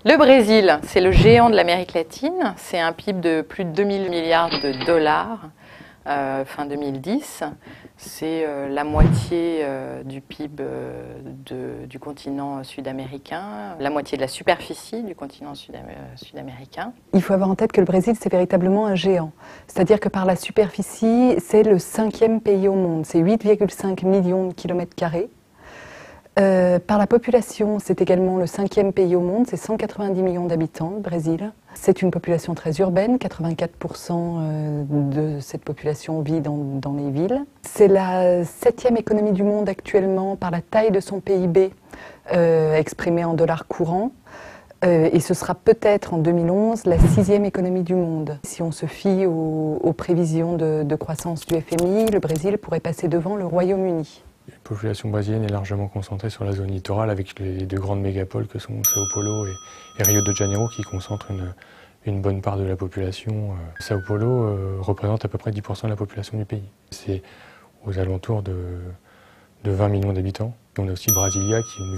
Le Brésil, c'est le géant de l'Amérique latine. C'est un PIB de plus de 2000 milliards de dollars fin 2010. C'est la moitié du PIB du continent sud-américain, la moitié de la superficie du continent sud-américain. Il faut avoir en tête que le Brésil, c'est véritablement un géant. C'est-à-dire que par la superficie, c'est le 5e pays au monde. C'est 8,5 millions de kilomètres carrés. Par la population, c'est également le 5e pays au monde, c'est 190 millions d'habitants, le Brésil. C'est une population très urbaine, 84% de cette population vit dans les villes. C'est la 7e économie du monde actuellement par la taille de son PIB exprimé en dollars courants. Et ce sera peut-être en 2011 la 6e économie du monde. Si on se fie aux prévisions de croissance du FMI, le Brésil pourrait passer devant le Royaume-Uni. La population brésilienne est largement concentrée sur la zone littorale avec les deux grandes mégapoles que sont Sao Paulo et Rio de Janeiro qui concentrent une bonne part de la population. Sao Paulo représente à peu près 10% de la population du pays. C'est aux alentours de 20 millions d'habitants. On a aussi Brasilia qui est une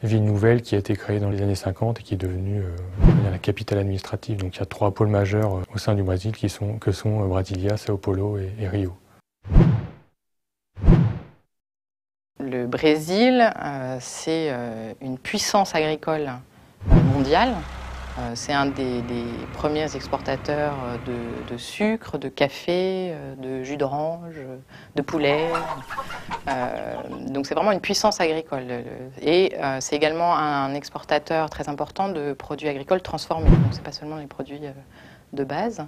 ville nouvelle qui a été créée dans les années 50 et qui est devenue la capitale administrative. Donc il y a 3 pôles majeurs au sein du Brésil que sont Brasilia, Sao Paulo et Rio. Le Brésil, c'est une puissance agricole mondiale. C'est un des premiers exportateurs de sucre, de café, de jus d'orange, de poulet. Donc c'est vraiment une puissance agricole. Et c'est également un exportateur très important de produits agricoles transformés. Donc c'est pas seulement les produits de base.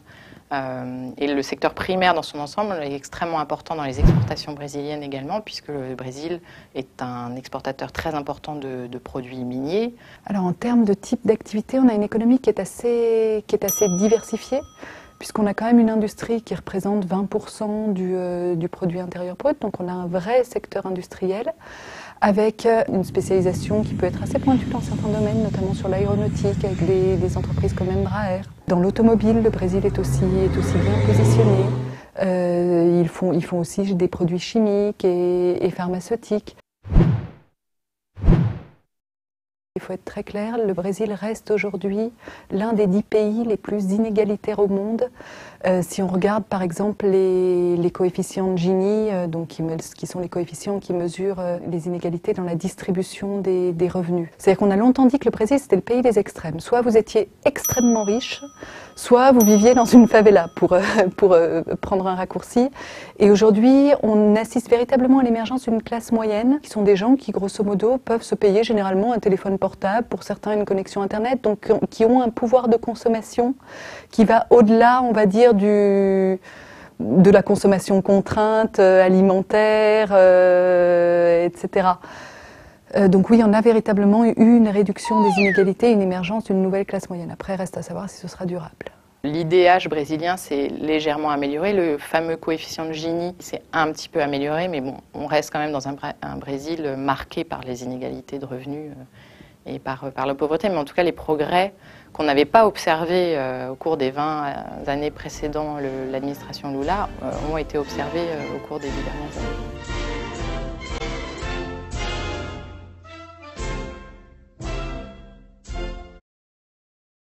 Et le secteur primaire dans son ensemble est extrêmement important dans les exportations brésiliennes également, puisque le Brésil est un exportateur très important de produits miniers. Alors en termes de type d'activité, on a une économie qui est assez diversifiée, puisqu'on a quand même une industrie qui représente 20% du produit intérieur brut, donc on a un vrai secteur industriel, avec une spécialisation qui peut être assez pointue dans certains domaines, notamment sur l'aéronautique, avec des entreprises comme Embraer. Dans l'automobile, le Brésil est aussi bien positionné. Ils font aussi des produits chimiques et pharmaceutiques. Il faut être très clair, le Brésil reste aujourd'hui l'un des 10 pays les plus inégalitaires au monde. Si on regarde par exemple les coefficients de Gini, qui sont les coefficients qui mesurent les inégalités dans la distribution des revenus. C'est-à-dire qu'on a longtemps dit que le Brésil c'était le pays des extrêmes. Soit vous étiez extrêmement riche, soit vous viviez dans une favela, pour prendre un raccourci. Et aujourd'hui, on assiste véritablement à l'émergence d'une classe moyenne, qui sont des gens qui, grosso modo, peuvent se payer généralement un téléphone portable, pour certains une connexion Internet, donc qui ont un pouvoir de consommation qui va au-delà, on va dire, de la consommation contrainte, alimentaire, etc. Donc oui, on a véritablement eu une réduction des inégalités, une émergence d'une nouvelle classe moyenne. Après, reste à savoir si ce sera durable. L'IDH brésilien s'est légèrement amélioré. Le fameux coefficient de Gini s'est un petit peu amélioré, mais bon, on reste quand même dans un Brésil marqué par les inégalités de revenus et par la pauvreté. Mais en tout cas, les progrès qu'on n'avait pas observés au cours des 20 années précédant l'administration Lula ont été observés au cours des 10 dernières années.